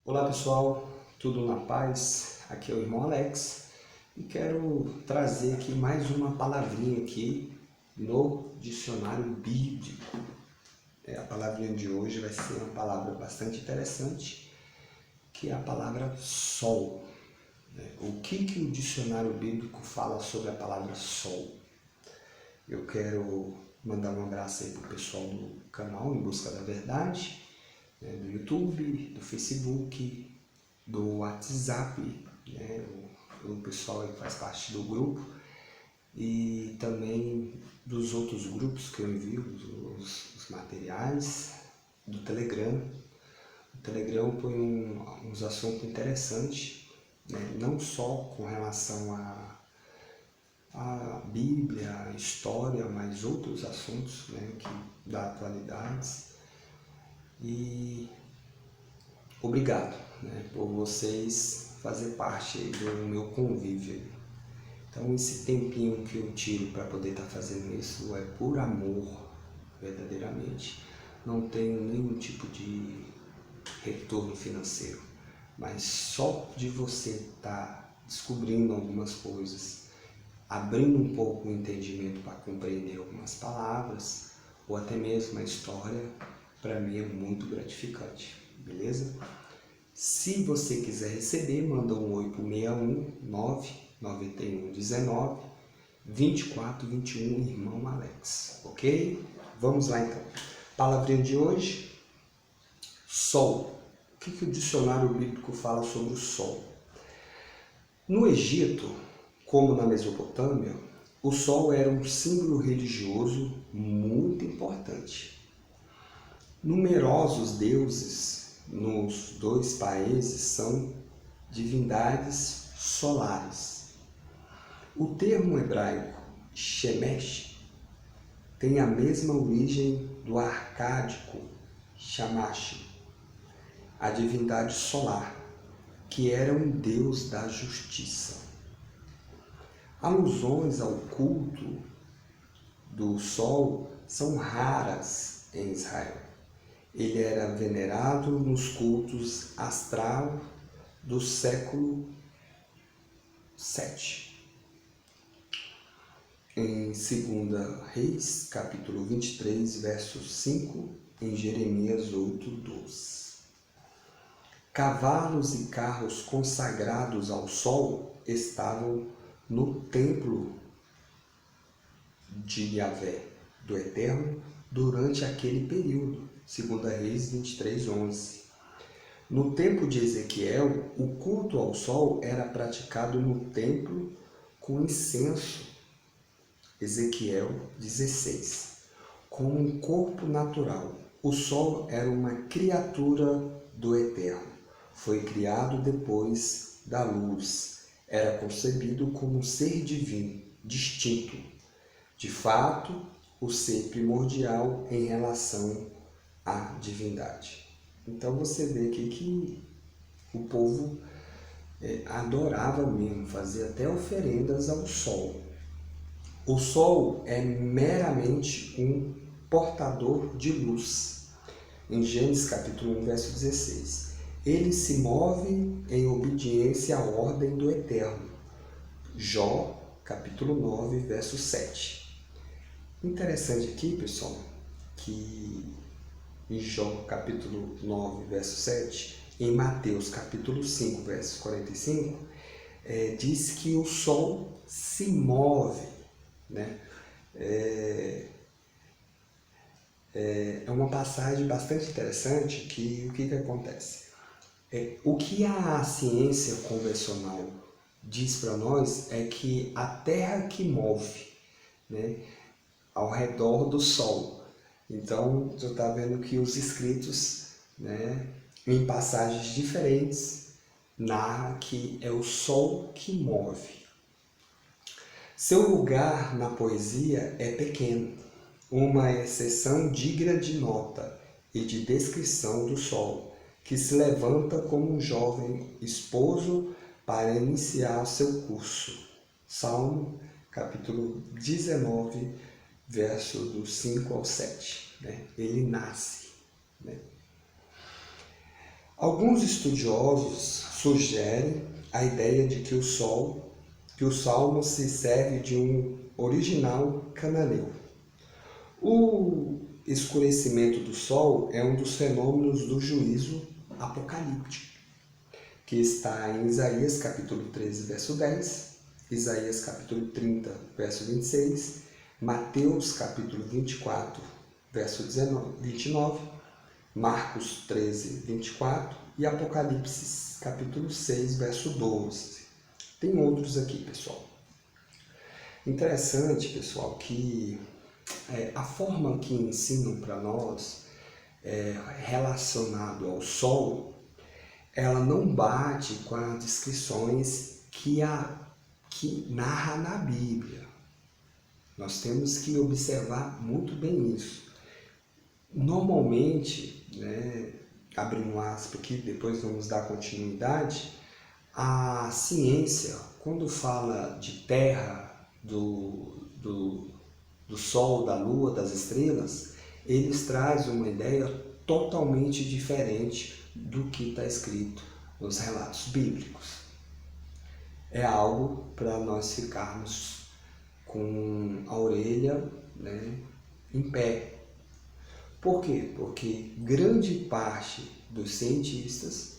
Olá pessoal, tudo na paz? Aqui é o irmão Alex e quero trazer aqui mais uma palavrinha aqui no dicionário bíblico. A palavrinha de hoje vai ser uma palavra bastante interessante, que é a palavra sol. O que o dicionário bíblico fala sobre a palavra sol? Eu quero mandar um abraço aí para o pessoal do canal Em Busca da Verdade, do YouTube, do Facebook, do WhatsApp, o pessoal que faz parte do grupo, e também dos outros grupos que eu envio, os materiais, do Telegram. O Telegram põe uns assuntos interessantes, não só com relação à Bíblia, à história, mas outros assuntos que da atualidade. E obrigado por vocês fazer parte do meu convívio. Então esse tempinho que eu tiro para poder estar fazendo isso é por amor, verdadeiramente. Não tenho nenhum tipo de retorno financeiro, mas só de você estar descobrindo algumas coisas, abrindo um pouco o entendimento para compreender algumas palavras, ou até mesmo a história, para mim é muito gratificante, beleza? Se você quiser receber, manda um oi para o 61991192421, irmão Alex, ok? Vamos lá então. Palavrinha de hoje, sol. O que o dicionário bíblico fala sobre o sol? No Egito, como na Mesopotâmia, o sol era um símbolo religioso muito importante. Numerosos deuses nos dois países são divindades solares. O termo hebraico Shemesh tem a mesma origem do arcádico Shamash, a divindade solar, que era um deus da justiça. Alusões ao culto do sol são raras em Israel. Ele era venerado nos cultos astral do século VII. Em 2 Reis, capítulo 23, verso 5, em Jeremias 8:12. Cavalos e carros consagrados ao sol estavam no templo de Yahvé, do Eterno, durante aquele período. 2 Reis 23:11. No tempo de Ezequiel, o culto ao sol era praticado no templo com incenso. Ezequiel 16. Como um corpo natural, o sol era uma criatura do Eterno. Foi criado depois da luz. Era concebido como um ser divino, distinto. De fato, o ser primordial em relação à divindade. Então você vê aqui que o povo adorava mesmo, fazia até oferendas ao sol. O sol é meramente um portador de luz. Em Gênesis capítulo 1, verso 16. Ele se move em obediência à ordem do Eterno. Jó capítulo 9, verso 7. Interessante aqui, pessoal, que em Jó capítulo 9, verso 7, em Mateus capítulo 5, verso 45, diz que o sol se move. É uma passagem bastante interessante que o que acontece? O que a ciência convencional diz para nós é que a Terra que move ao redor do Sol. Então, você está vendo que os escritos, em passagens diferentes, narram que é o Sol que move. Seu lugar na poesia é pequeno, uma exceção digna de nota e de descrição do Sol, que se levanta como um jovem esposo para iniciar seu curso. Salmo, capítulo 19, verso do 5 ao 7. Ele nasce. Alguns estudiosos sugerem a ideia de que o Salmo se serve de um original cananeu. O escurecimento do sol é um dos fenômenos do juízo apocalíptico, que está em Isaías capítulo 13, verso 10, Isaías capítulo 30, verso 26, Mateus capítulo 24, verso 29, Marcos 13, 24 e Apocalipse capítulo 6, verso 12. Tem outros aqui, pessoal. Interessante, pessoal, que a forma que ensinam para nós relacionado ao sol, ela não bate com as descrições que narra na Bíblia. Nós temos que observar muito bem isso. Normalmente, abrindo aspas aqui, depois vamos dar continuidade, a ciência, quando fala de terra, do sol, da lua, das estrelas, eles trazem uma ideia totalmente diferente do que está escrito nos relatos bíblicos. É algo para nós ficarmos com a orelha em pé. Por quê? Porque grande parte dos cientistas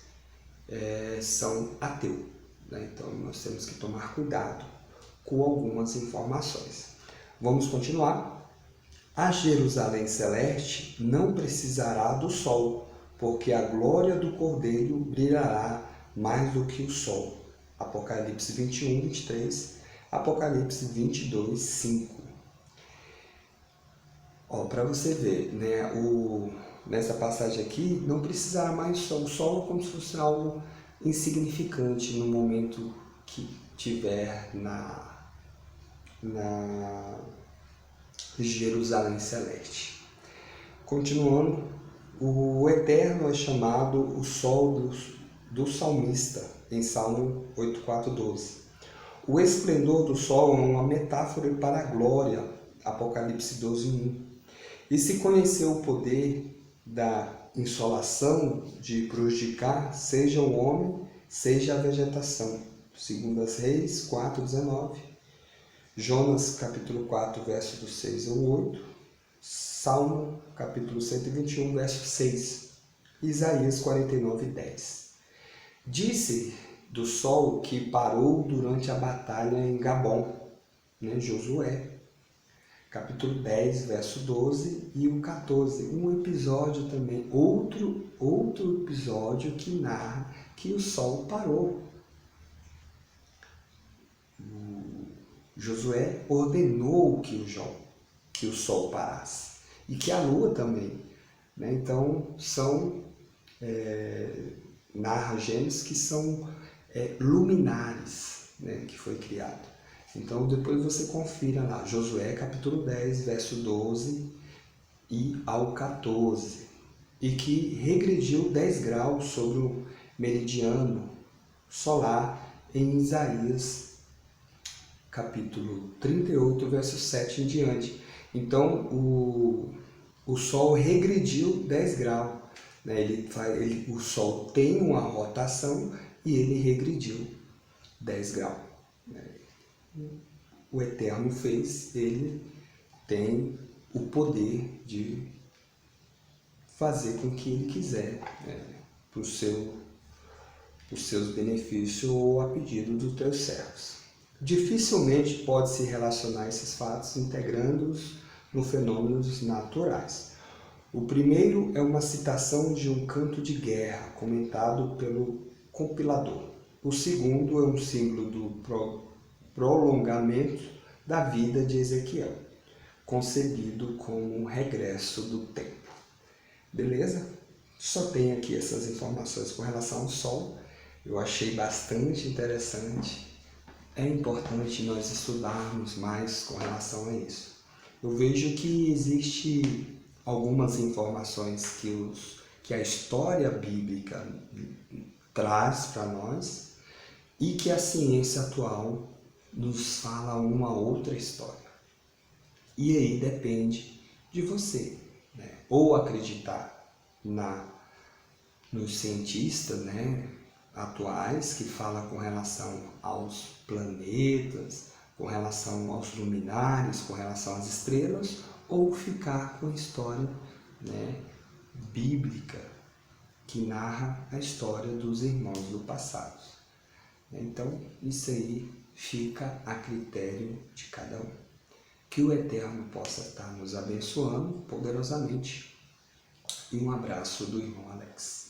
são ateus. Então nós temos que tomar cuidado com algumas informações. Vamos continuar. A Jerusalém celeste não precisará do sol, porque a glória do Cordeiro brilhará mais do que o sol. Apocalipse 21, 23, Apocalipse 22, 5. Para você ver, nessa passagem aqui, não precisará mais do sol. O sol é como se fosse algo insignificante no momento que tiver na Jerusalém celeste. Continuando, o Eterno é chamado o sol do salmista, em Salmo 8:4-12. O esplendor do sol é uma metáfora para a glória, Apocalipse 12:1. E se conhecer o poder da insolação de prejudicar, seja o homem, seja a vegetação, 2 Reis 4:19. Jonas capítulo 4, verso do 6 ao 8, Salmo capítulo 121, verso 6, Isaías 49, 10. Disse do sol que parou durante a batalha em Gabom, Josué, capítulo 10, verso 12 e o 14. Um episódio também, outro episódio que narra que o sol parou. Josué ordenou que o sol parasse e que a lua também. Então, narra Gênesis que são luminares, que foi criado. Então, depois você confira lá, Josué capítulo 10, verso 12 e ao 14. E que regrediu 10 graus sobre o meridiano solar em Isaías capítulo 38, verso 7 em diante. Então, o Sol regrediu 10 graus. O Sol tem uma rotação e ele regrediu 10 graus. O Eterno fez, ele tem o poder de fazer com que ele quiser, para os seus benefícios ou a pedido dos teus servos. Dificilmente pode-se relacionar esses fatos integrando-os no fenômenos naturais. O primeiro é uma citação de um canto de guerra comentado pelo compilador. O segundo é um símbolo do prolongamento da vida de Ezequiel, concebido como um regresso do tempo. Beleza? Só tem aqui essas informações com relação ao Sol. Eu achei bastante interessante. É importante nós estudarmos mais com relação a isso. Eu vejo que existe algumas informações que a história bíblica traz para nós e que a ciência atual nos fala uma outra história. E aí depende de você, ou acreditar nos cientistas, né, atuais, que fala com relação aos planetas, com relação aos luminares, com relação às estrelas, ou ficar com a história, né, bíblica, que narra a história dos irmãos do passado. Então, isso aí fica a critério de cada um. Que o Eterno possa estar nos abençoando poderosamente. E um abraço do irmão Alex.